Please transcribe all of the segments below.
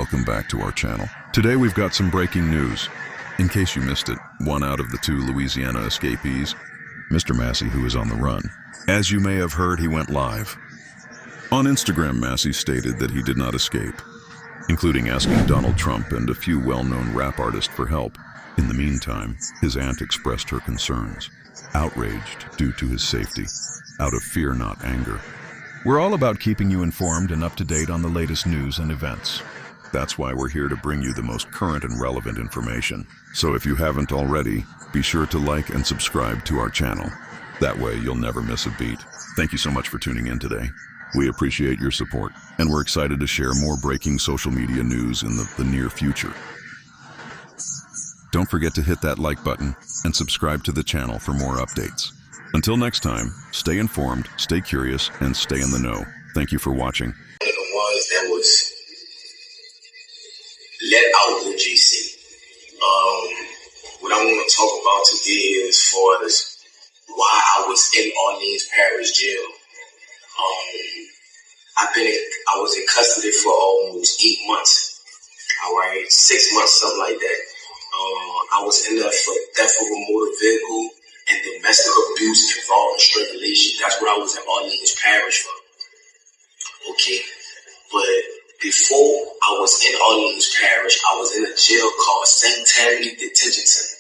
welcome back to our channel. Today we've got some breaking news. In case you missed it, one out of the 2 Louisiana escapees, Mr. Massey, who is on the run. As you may have heard, he went live. On Instagram, Massey stated that he did not escape, including asking Donald Trump and a few well-known rap artists for help. In the meantime, his aunt expressed her concerns, outraged due to his safety, out of fear, not anger. We're all about keeping you informed and up to date on the latest news and events. That's why we're here to bring you the most current and relevant information. So if you haven't already, be sure to like and subscribe to our channel. That way you'll never miss a beat. Thank you so much for tuning in today. We appreciate your support, and we're excited to share more breaking social media news in the near future. Don't forget to hit that like button and subscribe to the channel for more updates. Until next time, stay informed, stay curious, and stay in the know. Thank you for watching. One of the ones that was let out with GC. What I want to talk about today is as far as why I was in Orleans Parish Jail. I was in custody for almost 8 months. All right, 6 months, something like that. I was in there for theft of a motor vehicle and domestic abuse involving strangulation. That's what I was in Orleans Parish for. Okay, but before I was in Orleans Parish, I was in a jail called St. Tammany Detention Center.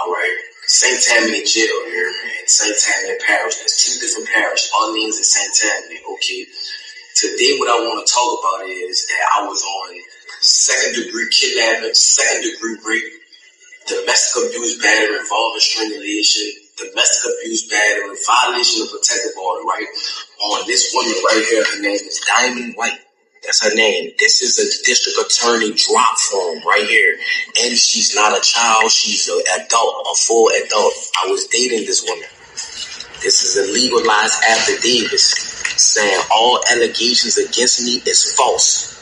All right, St. Tammany Jail here and St. Tammany Parish. There's 2 different parishes, Orleans and St. Tammany. Okay, today what I want to talk about is that I was on 2nd-degree kidnapping, 2nd-degree rape, domestic abuse, battery involving strangulation, domestic abuse, battery, violation of protective order, right? On this woman right here, her name is Diamond White. That's her name. This is a district attorney drop form right here. And she's not a child. She's an adult, a full adult. I was dating this woman. This is a legalized affidavit saying all allegations against me is false.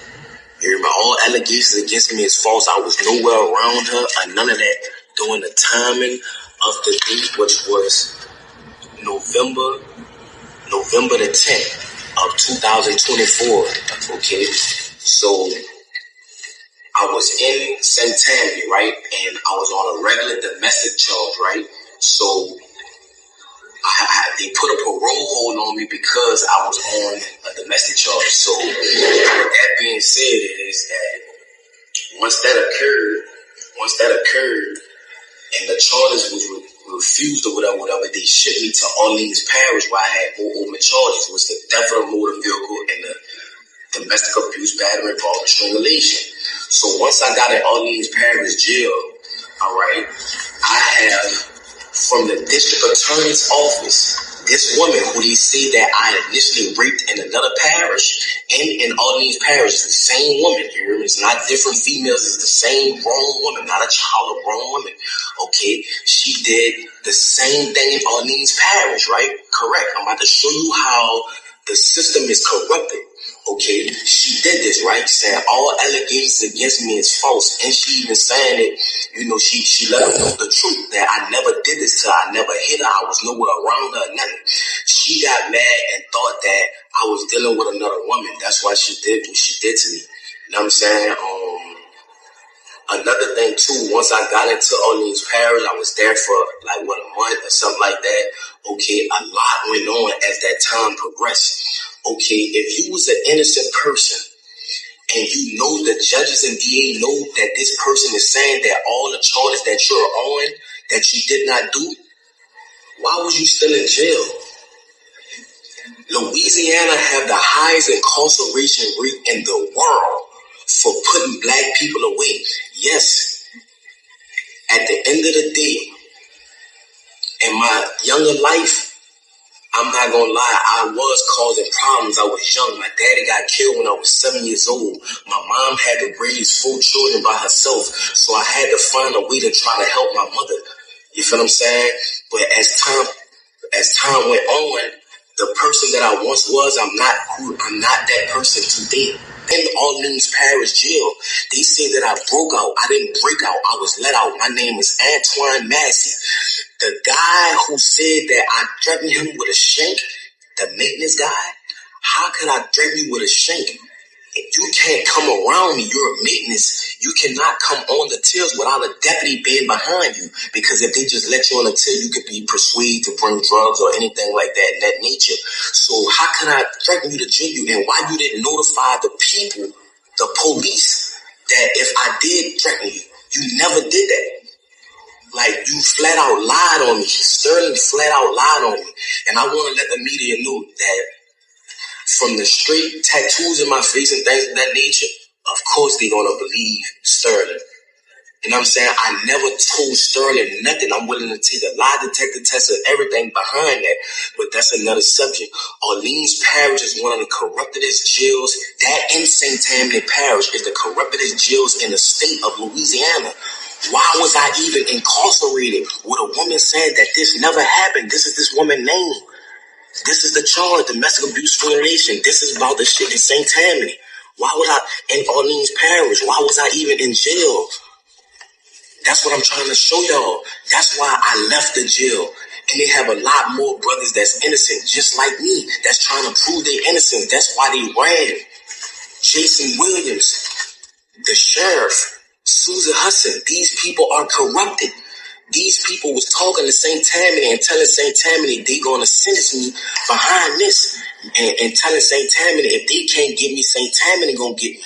You remember, all allegations against me is false. I was nowhere around her or none of that during the timing of the date, which was November the 10th of 2024. Okay, so I was in St. Tammany, right, and I was on a regular domestic charge, right. So they put a parole hold on me because I was on a domestic charge. So with that being said, is that once that occurred, and the charges was refused or whatever, they shipped me to Orleans Parish where I had more open charges. It was the theft of a motor vehicle and the domestic abuse, battery involving strangulation. So once I got in Orleans Parish Jail, all right, I have from the district attorney's office, this woman who they say that I initially raped in another parish and in Orleans Parish is the same woman here. It's not different females. It's the same grown woman, not a child, a grown woman. Okay, she did the same thing in Orleans Parish, right? Correct. I'm about to show you how the system is corrupted. Okay, she did this, right? Saying all allegations against me is false. And she even saying it, you know, she let her know the truth that I never did this to her. I never hit her. I was nowhere around her, nothing. She got mad and thought that I was dealing with another woman. That's why she did what she did to me. You know what I'm saying? Another thing too, once I got into Orleans Parish, I was there for like a month or something like that. Okay, a lot went on as that time progressed. Okay, if you was an innocent person and you know the judges and DA know that this person is saying that all the charges that you're on that you did not do, why was you still in jail? Louisiana have the highest incarceration rate in the world for putting black people away. Yes, at the end of the day, in my younger life, I'm not gonna lie, I was causing problems. I was young. My daddy got killed when I was 7 years old. My mom had to raise 4 children by herself, so I had to find a way to try to help my mother. You feel what I'm saying? But as time went on, the person that I once was, I'm not that person today. In Orleans Parish Jail, they say that I broke out. I didn't break out. I was let out. My name is Antoine Massey. The guy who said that I threatened him with a shank, the maintenance guy, how could I threaten you with a shank You can't come around me. You're a maintenance. You cannot come on the tills without a deputy being behind you. Because if they just let you on the till, you could be persuaded to bring drugs or anything like that in that nature. So how can I threaten you to jail you? And why you didn't notify the people, the police, that if I did threaten you? You never did that. Like, you flat out lied on me. Sterling flat out lied on me. And I want to let the media know that from the straight tattoos in my face and things of that nature, of course they're going to believe Sterling. You know what I'm saying? I never told Sterling nothing. I'm willing to take a lie detector test and everything behind that. But that's another subject. Orleans Parish is one of the corruptedest jails. That in St. Tammany Parish is the corruptedest jails in the state of Louisiana. Why was I even incarcerated with a woman saying that this never happened? This is this woman's name. This is the charge, domestic abuse violation. This is about the shit in St. Tammany. Why would I, in Orleans Parish, why was I even in jail? That's what I'm trying to show y'all. That's why I left the jail. And they have a lot more brothers that's innocent, just like me, that's trying to prove their innocence. That's why they ran. Jason Williams, the sheriff, Susan Hudson, these people are corrupted. These people was talking to St. Tammany and telling St. Tammany they gonna sentence me behind this, and telling St. Tammany if they can't get me, St. Tammany gonna get me.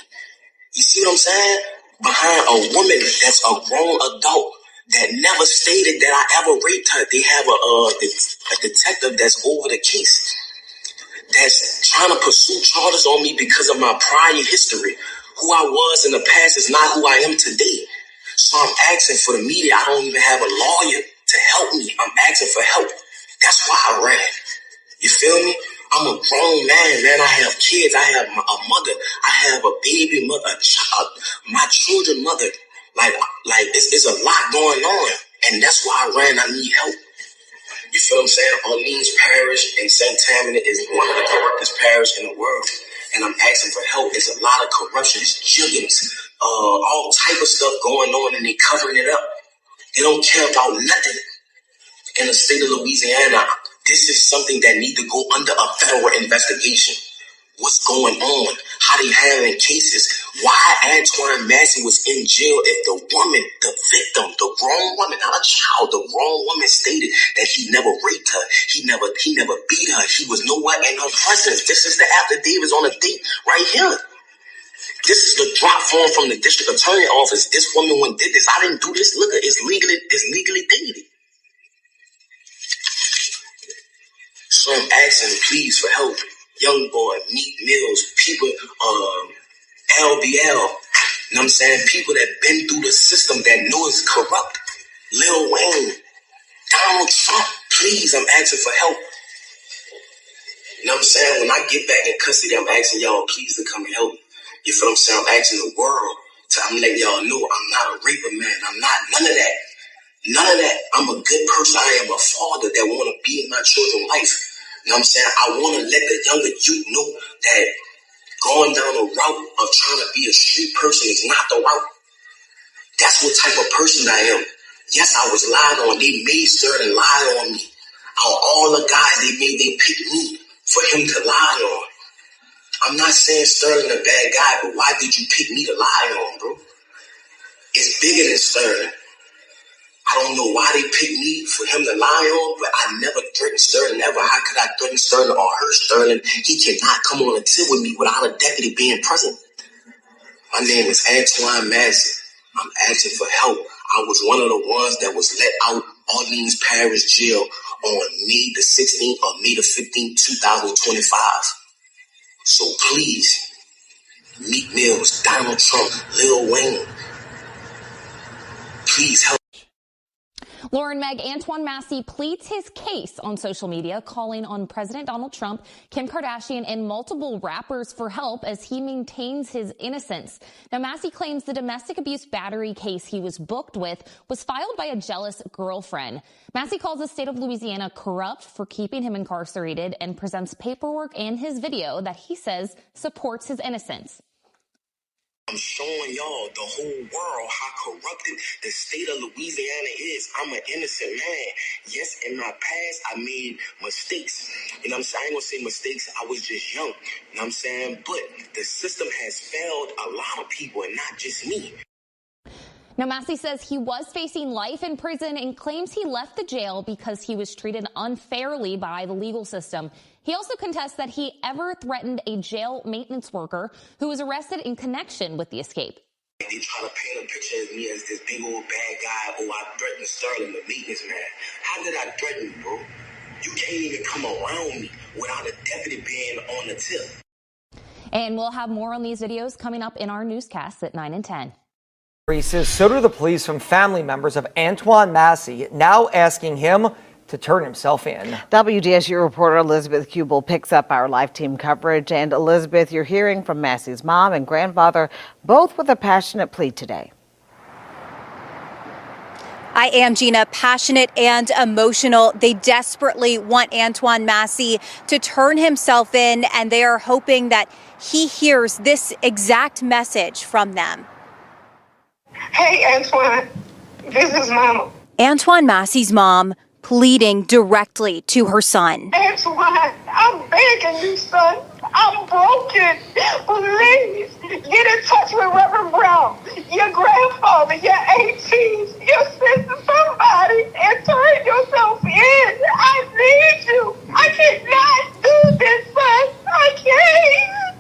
You see what I'm saying? Behind a woman that's a grown adult that never stated that I ever raped her. They have a detective that's over the case that's trying to pursue charges on me because of my prior history. Who I was in the past is not who I am today. So I'm asking for the media. I don't even have a lawyer to help me. I'm asking for help. That's why I ran. You feel me? I'm a grown man. I have kids. I have a mother. I have a baby mother, a child, my children mother. Like it's a lot going on. And that's why I ran. I need help. You feel what I'm saying? Orleans Parish and St. Tammany is one of the corruptest parishes in the world. And I'm asking for help. There's a lot of corruption. It's jiggins, all type of stuff going on, and they covering it up. They don't care about nothing in the state of Louisiana. This is something that need to go under a federal investigation. What's going on? How they having cases? Why Antoine Massey was in jail if the woman, the victim, the grown woman, not a child, the grown woman stated that he never raped her. He never beat her. He was nowhere in her presence. This is the affidavits on the date right here. This is the drop form from the district attorney office. This woman when did this. I didn't do this. Look, it's legally dated. So I'm asking, please, for help. Young Boy, Meek Mills, people, LBL, you know what I'm saying? People that been through the system that know it's corrupt. Lil Wayne, Donald Trump, please, I'm asking for help. You know what I'm saying? When I get back in custody, I'm asking y'all, please, to come and help me. You feel what I'm saying? I'm asking the world. I'm letting y'all know I'm not a raper, man. I'm not none of that. None of that. I'm a good person. I am a father that want to be in my children's life. You know what I'm saying? I want to let the younger youth know that going down the route of trying to be a street person is not the route. That's what type of person I am. Yes, I was lied on. They made Sterling lie on me. Out of all the guys they picked me for him to lie on. I'm not saying Sterling a bad guy, but why did you pick me to lie on, bro? It's bigger than Sterling. I don't know why they picked me for him to lie on, but I never threatened Sterling, ever. How could I threaten Sterling or hurt Sterling? He cannot come on a till with me without a deputy being present. My name is Antoine Massey. I'm asking for help. I was one of the ones that was let out Orleans Parish Jail on May the 16th or May the 15th, 2025. So please, Meek Mills, Donald Trump, Lil Wayne, please help. Lauren Meg, Antoine Massey pleads his case on social media, calling on President Donald Trump, Kim Kardashian, and multiple rappers for help as he maintains his innocence. Now, Massey claims the domestic abuse battery case he was booked with was filed by a jealous girlfriend. Massey calls the state of Louisiana corrupt for keeping him incarcerated and presents paperwork and his video that he says supports his innocence. I'm showing y'all, the whole world, how corrupted the state of Louisiana is. I'm an innocent man. Yes, in my past, I made mistakes. You know what I'm saying? I ain't gonna say mistakes. I was just young. You know what I'm saying? But the system has failed a lot of people and not just me. Now, Massey says he was facing life in prison and claims he left the jail because he was treated unfairly by the legal system. He also contests that he ever threatened a jail maintenance worker who was arrested in connection with the escape. They try to paint a picture of me as this big old bad guy. Oh, I threatened Sterling, the maintenance man. How did I threaten you, bro? You can't even come around me without a deputy being on the tip. And we'll have more on these videos coming up in our newscasts at 9 and 10. So do the police from family members of Antoine Massey, now asking him to turn himself in. WDSU reporter Elizabeth Kubel picks up our live team coverage. And Elizabeth, you're hearing from Massey's mom and grandfather, both with a passionate plea today. I am, Gina, passionate and emotional. They desperately want Antoine Massey to turn himself in, and they are hoping that he hears this exact message from them. Hey, Antoine, this is Mama. Antoine Massey's mom pleading directly to her son. Antoine, I'm begging you, son. I'm broken. Please get in touch with Reverend Brown, your grandfather, your aunties, your sister, somebody, and turn yourself in. I need you. I cannot do this, son. I can't.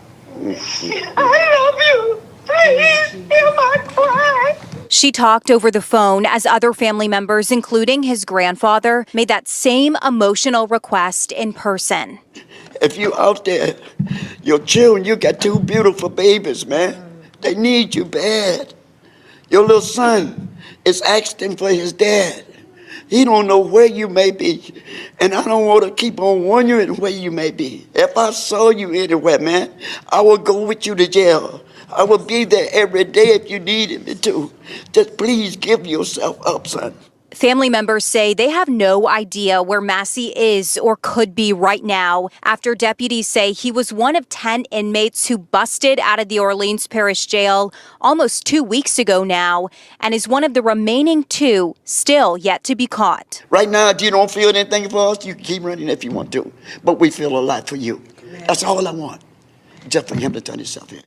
I love you. Please hear my cry. She talked over the phone as other family members, including his grandfather, made that same emotional request in person. If you out there, your children, you got two beautiful babies, man. They need you bad. Your little son is asking for his dad. He don't know where you may be, and I don't want to keep on wondering where you may be. If I saw you anywhere, man, I will go with you to jail. I will be there every day if you needed me to. Just please give yourself up, son. Family members say they have no idea where Massey is or could be right now after deputies say he was one of 10 inmates who busted out of the Orleans Parish Jail almost 2 weeks ago now and is one of the remaining 2 still yet to be caught. Right now, if you don't feel anything for us, you can keep running if you want to. But we feel a lot for you. That's all I want, just for him to turn himself in.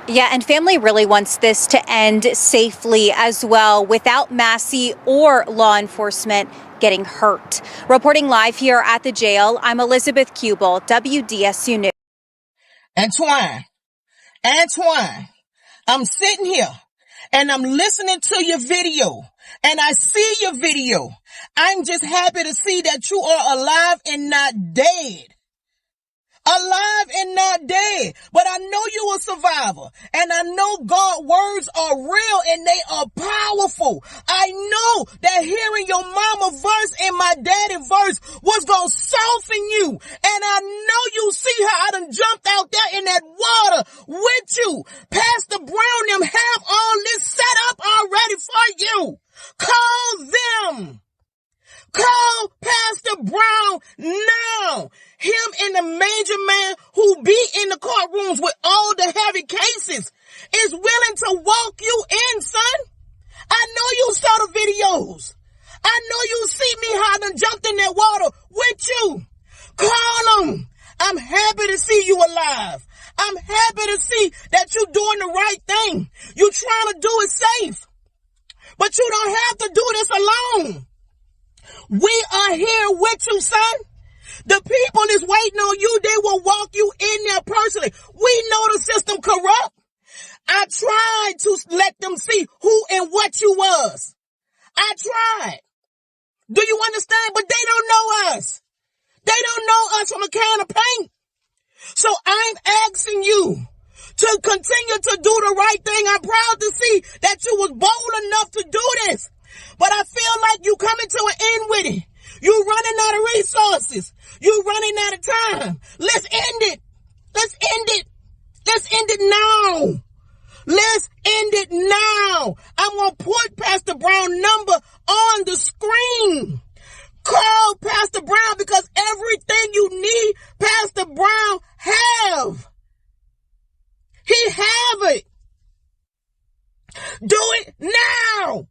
Yeah, and family really wants this to end safely as well, without Massey or law enforcement getting hurt. Reporting live here at the jail, I'm Elizabeth Kubel, WDSU News. Antoine, I'm sitting here and I'm listening to your video and I see your video. I'm just happy to see that you are alive and not dead. Alive and not dead. But I know you a survivor. And I know God's words are real and they are powerful. I know that hearing your mama verse and my daddy verse was going to soften you. And I know you see how I done jumped out there in that water with you. Pastor Brown them have all this set up already for you. Call them. Call Pastor Brown now. Him and the major man who be in the courtrooms with all the heavy cases is willing to walk you in, son. I know you saw the videos. I know you see me how I done jumped in that water with you. Call them. I'm happy to see you alive. I'm happy to see that you're doing the right thing. You're trying to do it safe. But you don't have to do this alone. We are here with you, son. The people is waiting on you. They will walk you in there personally. We know the system corrupt. I tried to let them see who and what you was. I tried. Do you understand? But they don't know us. They don't know us from a can of paint. So I'm asking you to continue to do the right thing. I'm proud to see that you was bold enough to do this. But I feel like you coming to an end with it. You running out of resources. You running out of time. Let's end it. Let's end it. Let's end it now. Let's end it now. I'm going to put Pastor Brown's number on the screen. Call Pastor Brown because everything you need, Pastor Brown have. Do it now!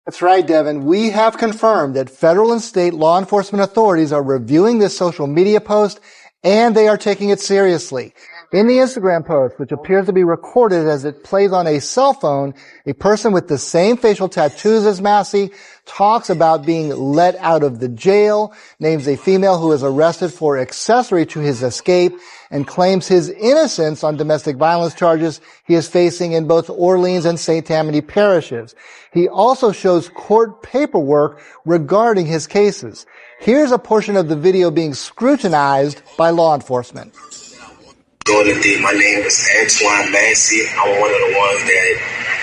That's right, Devin. We have confirmed that federal and state law enforcement authorities are reviewing this social media post, and they are taking it seriously. In the Instagram post, which appears to be recorded as it plays on a cell phone, a person with the same facial tattoos as Massey talks about being let out of the jail, names a female who is arrested for accessory to his escape, and claims his innocence on domestic violence charges he is facing in both Orleans and St. Tammany parishes. He also shows court paperwork regarding his cases. Here's a portion of the video being scrutinized by law enforcement. My name is Antoine Massey. I'm one of the ones that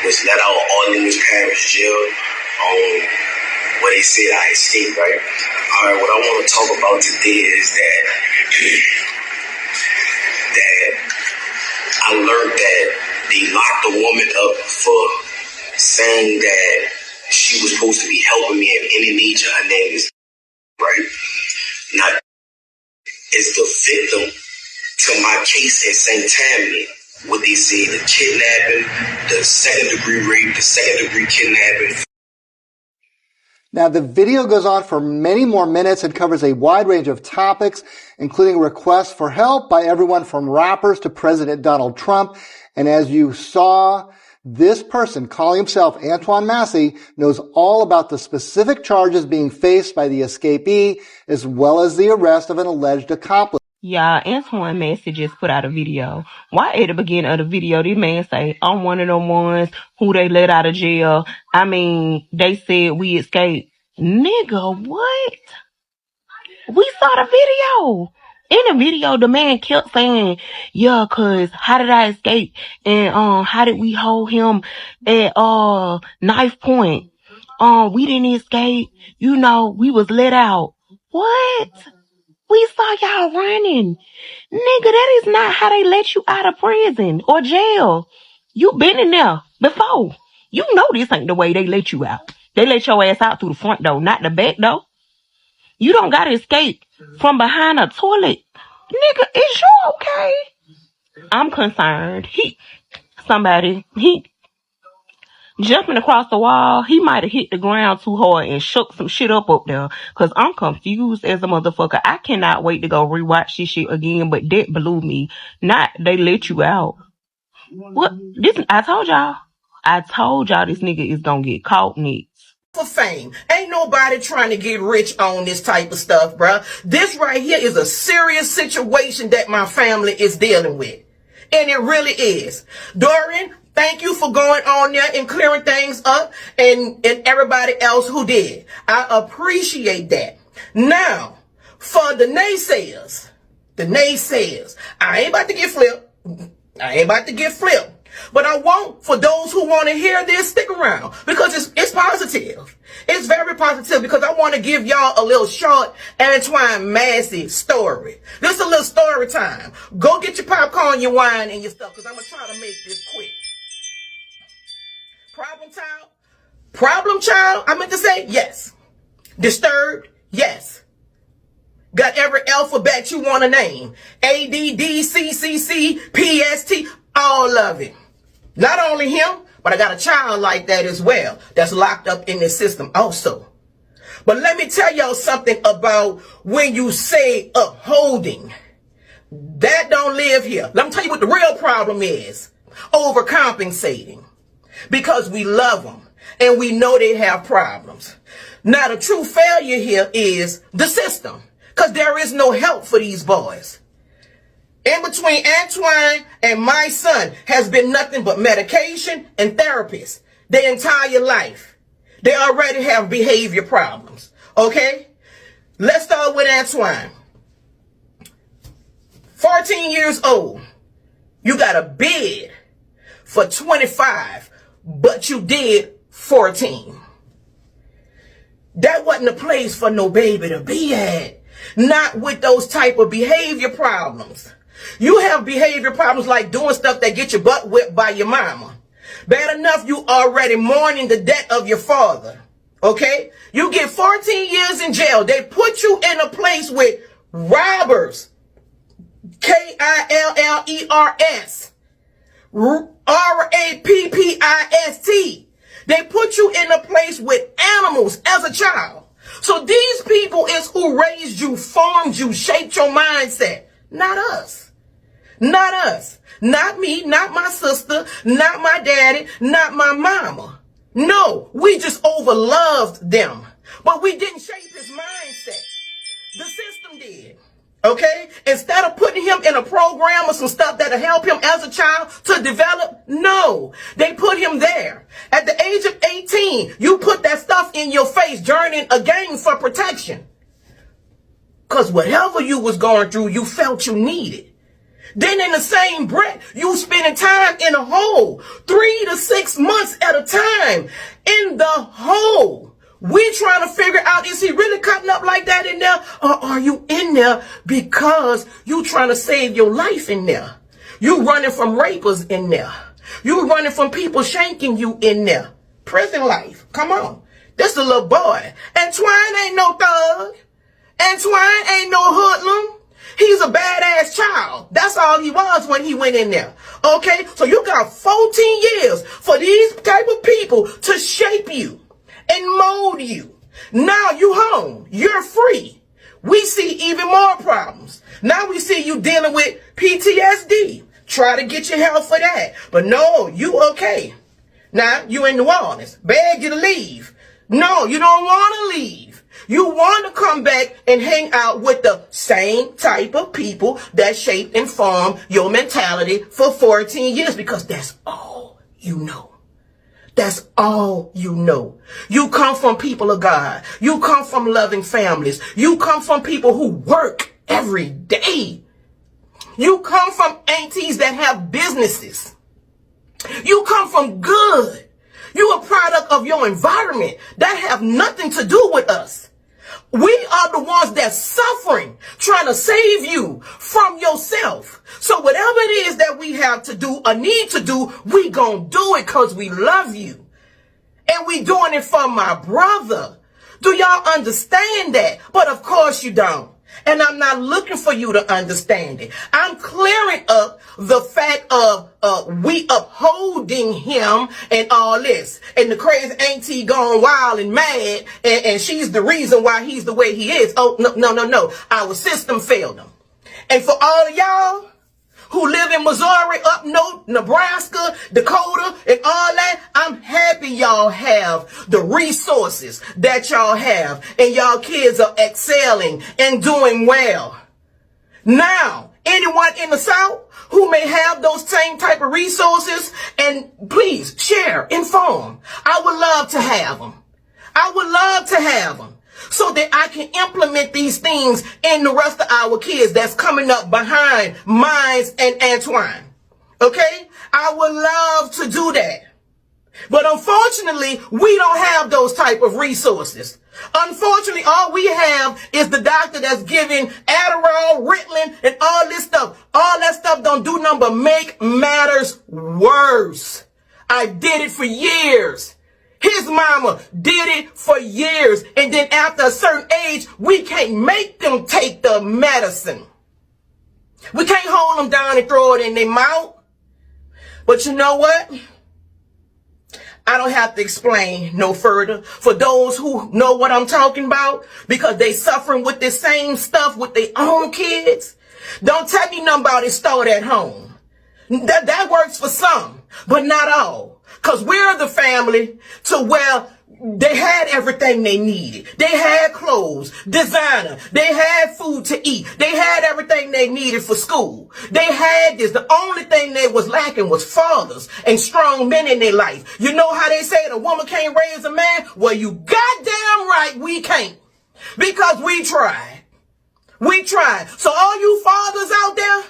was let out of Orleans Parish Jail where they said I escaped, right? All right, what I want to talk about today is that I learned that they locked a woman up for saying that she was supposed to be helping me in any nature. Her name is, right? Now, is the victim to my case in St. Tammany, what they say, the kidnapping, the second-degree rape, the second-degree kidnapping. Now, the video goes on for many more minutes and covers a wide range of topics, including requests for help by everyone from rappers to President Donald Trump. And as you saw, this person, calling himself Antoine Massey, knows all about the specific charges being faced by the escapee, as well as the arrest of an alleged accomplice. Yeah, Antoine Massey just put out a video. Why at the beginning of the video, this man say, I'm one of them ones who they let out of jail. I mean, they said we escaped. Nigga, what? We saw the video. In the video, the man kept saying, yeah, cause how did I escape? And, how did we hold him at, knife point? We didn't escape. You know, we was let out. What? We saw y'all running. Nigga, that is not how they let you out of prison or jail. You been in there before. You know this ain't the way they let you out. They let your ass out through the front door, not the back door. You don't gotta escape from behind a toilet. Nigga, is you okay? I'm concerned. Somebody jumping across the wall, he might have hit the ground too hard and shook some shit up there. Cause I'm confused as a motherfucker. I cannot wait to go rewatch this shit again, but that blew me. Not they let you out. What? I told y'all this nigga is gonna get caught next. For fame. Ain't nobody trying to get rich on this type of stuff, bruh. This right here is a serious situation that my family is dealing with. And it really is. Dorian, thank you for going on there and clearing things up, and everybody else who did. I appreciate that. Now, for the naysayers, I ain't about to get flipped. But I want, for those who want to hear this, stick around, because it's positive. It's very positive, because I want to give y'all a little short Antoine Massey story. This is a little story time. Go get your popcorn, your wine, and your stuff, because I'm going to try to make this quick. Problem child, I meant to say yes. Disturbed, yes. Got every alphabet you want to name. A, D, D, C, C, C, P, S, T, all of it. Not only him, but I got a child like that as well that's locked up in this system also. But let me tell y'all something about when you say upholding. That don't live here. Let me tell you what the real problem is. Overcompensating. Because we love them and we know they have problems. Now the true failure here is the system. Because there is no help for these boys. In between Antoine and my son has been nothing but medication and therapists their entire life. They already have behavior problems. Okay? Let's start with Antoine. 14 years old. You got a bid for 25, but you did 14. That wasn't a place for no baby to be at. Not with those type of behavior problems. You have behavior problems like doing stuff that get your butt whipped by your mama. Bad enough you already mourning the death of your father. Okay? You get 14 years in jail. They put you in a place with robbers. Killers. PPIST. They put you in a place with animals as a child. So these people is who raised you, formed you, shaped your mindset. Not us. Not us. Not me, not my sister, not my daddy, not my mama. No, we just overloved them. But we didn't shape his mindset. The system did. Okay? Instead of putting him in a program or some stuff that'll help him as a child to develop, no. They put him there. At the age of 18, you put that stuff in your face, joining a gang for protection. Because whatever you was going through, you felt you needed. Then in the same breath, you spending time in a hole, 3 to 6 months at a time in the hole. We trying to figure out, is he really cutting up like that in there? Or are you in there because you trying to save your life in there? You running from rapers in there. You running from people shanking you in there. Prison life. Come on. This a little boy. Antoine ain't no thug. Antoine ain't no hoodlum. He's a badass child. That's all he was when he went in there. Okay? So you got 14 years for these type of people to shape you and mold you. Now you home. You're free. We see even more problems. Now we see you dealing with PTSD. Try to get your help for that. But no, you okay. Now you in New Orleans. Beg you to leave. No, you don't want to leave. You want to come back and hang out with the same type of people that shaped and formed your mentality for 14 years because that's all you know. That's all you know. You come from people of God. You come from loving families. You come from people who work every day. You come from aunties that have businesses. You come from good. You a product of your environment. That have nothing to do with us. We are the ones that's suffering, trying to save you from yourself. So whatever it is that we have to do or need to do, we gonna do it because we love you. And we doing it for my brother. Do y'all understand that? But of course you don't. And I'm not looking for you to understand it. I'm clearing up the fact of we upholding him and all this. And the crazy auntie gone wild and mad, and she's the reason why he's the way he is. Oh, no. Our system failed him. And for all of y'all who live in Missouri, up north, Nebraska, Dakota, and all that, I'm happy y'all have the resources that y'all have, and y'all kids are excelling and doing well. Now, anyone in the South who may have those same type of resources, and please share, inform. I would love to have them. I would love to have them, so that I can implement these things in the rest of our kids that's coming up behind Mines and Antoine. Okay? I would love to do that. But unfortunately, we don't have those type of resources. Unfortunately, all we have is the doctor that's giving Adderall, Ritalin, and all this stuff. All that stuff don't do nothing but make matters worse. I did it for years. His mama did it for years. And then after a certain age, we can't make them take the medicine. We can't hold them down and throw it in their mouth. But you know what? I don't have to explain no further for those who know what I'm talking about, because they suffering with this same stuff with their own kids. Don't tell me nothing about it start at home. That works for some, but not all. Because we're the family to where they had everything they needed. They had clothes, designer. They had food to eat. They had everything they needed for school. They had this. The only thing they was lacking was fathers and strong men in their life. You know how they say a woman can't raise a man? Well, you goddamn right we can't. Because we tried. We tried. So all you fathers out there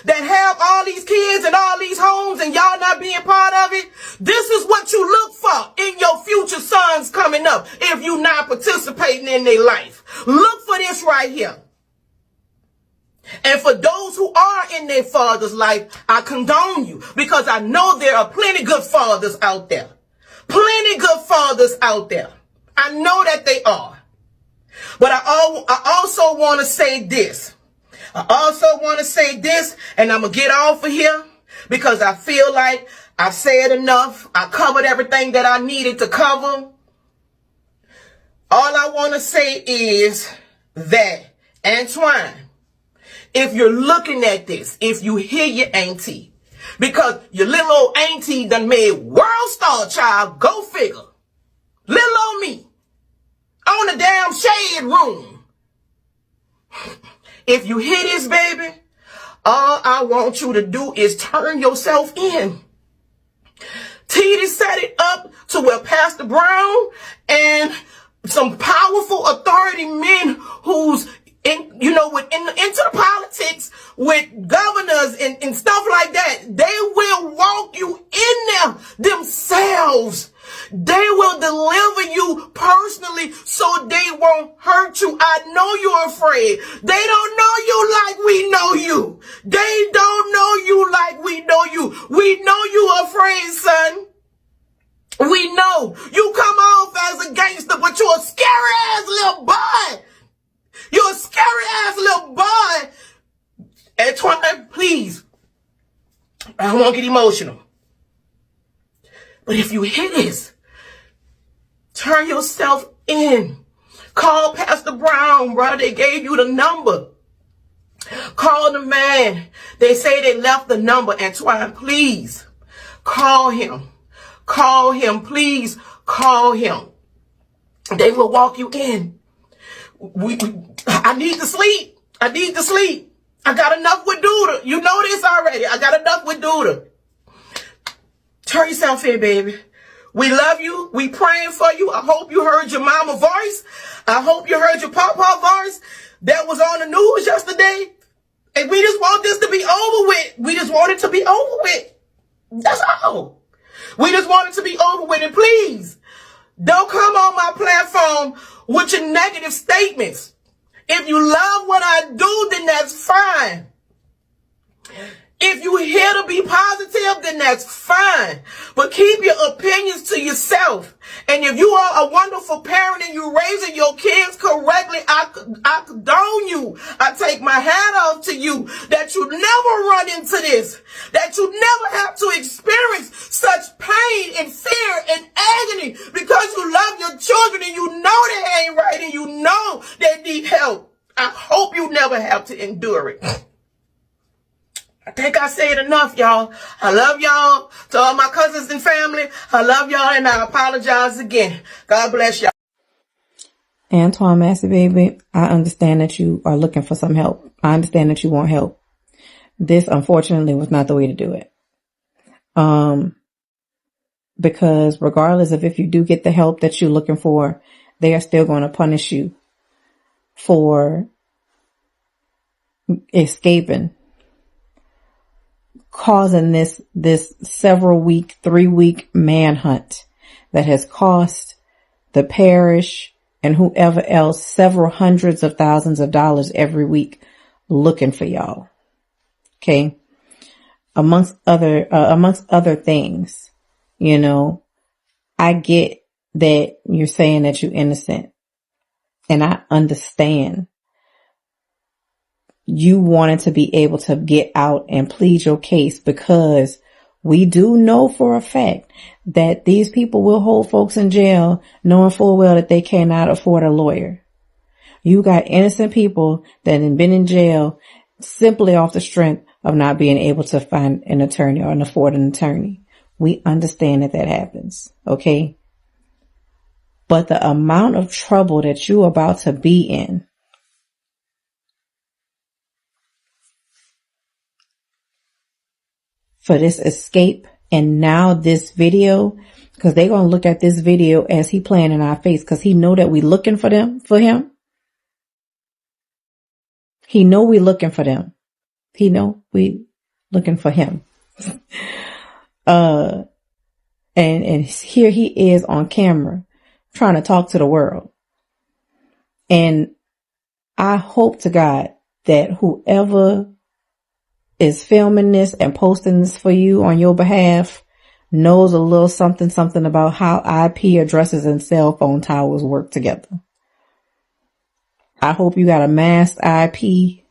that have all these kids and all these homes and y'all not being part of it, this is what you look for in your future sons coming up if you not participating in their life. Look for this right here. And for those who are in their father's life, I condone you, because I know there are plenty good fathers out there. Plenty good fathers out there. I know that they are. But I also want to say this. I also want to say this, and I'm going to get off of here, because I feel like I've said enough. I covered everything that I needed to cover. All I want to say is that, Antoine, if you're looking at this, if you hear your auntie, because your little old auntie done made world star, child, go figure. Little old me on the damn shade room. If you hear this, baby, all I want you to do is turn yourself in. T.D. set it up to where Pastor Brown and some powerful authority men who's into the politics with governors and stuff like that, they will walk you in there themselves. They will deliver you personally so they won't hurt you. I know you're afraid. They don't know you like we know you. They don't know you like we know you. We know you're afraid, son. We know you come off as a gangster, but you're a scary ass little boy. You're a scary ass little boy. Antoine, please. I won't get emotional. But if you hear this, turn yourself in. Call Pastor Brown, brother. They gave you the number. Call the man. They say they left the number. Antoine, please. Call him. Call him. Please call him. They will walk you in. I need to sleep. I need to sleep. I got enough with Duda. You know this already. I got enough with Duda. Turn yourself in, baby. We love you. We praying for you. I hope you heard your mama voice. I hope you heard your papa voice that was on the news yesterday. And we just want this to be over with. We just want it to be over with. That's all. We just want it to be over with. And please, don't come on my platform with your negative statements. If you love what I do, then that's fine. If you're here to be positive, then that's fine. But keep your opinions to yourself. And if you are a wonderful parent and you're raising your kids correctly, I condone you. I take my hat off to you that you never run into this. That you never have to experience such pain and fear and agony because you love your children and you know they ain't right and you know they need help. I hope you never have to endure it. I think I said enough, y'all. I love y'all. To all my cousins and family, I love y'all and I apologize again. God bless y'all. Antoine Massey, baby, I understand that you are looking for some help. I understand that you want help. This, unfortunately, was not the way to do it. Because regardless of if you do get the help that you're looking for, they are still going to punish you for escaping, causing this several week, 3-week manhunt that has cost the parish and whoever else several hundreds of thousands of dollars every week looking for y'all. Okay. Amongst other things, I get that you're saying that you're innocent, and I understand you wanted to be able to get out and plead your case, because we do know for a fact that these people will hold folks in jail knowing full well that they cannot afford a lawyer. You got innocent people that have been in jail simply off the strength of not being able to find an attorney or afford an attorney. We understand that happens. Okay. But the amount of trouble that you're about to be in, for this escape, and now this video, because they're going to look at this video as he playing in our face, because he know that we looking for him. He know we looking for them. He know we looking for him. And here he is on camera trying to talk to the world. And I hope to God that whoever is filming this and posting this for you on your behalf knows a little something about how IP addresses and cell phone towers work together. I hope you got a masked IP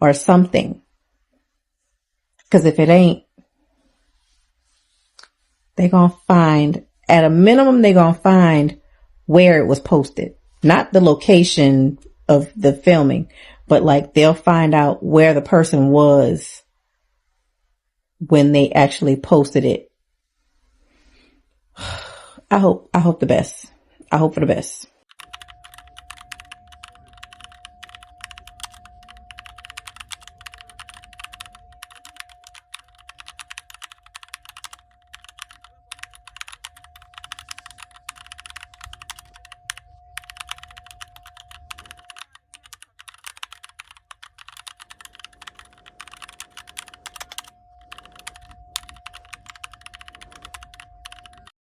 or something. Because if it ain't, They're going to find, at a minimum, they're going to find where it was posted. Not the location of the filming, but like they'll find out where the person was when they actually posted it. I hope the best. I hope for the best.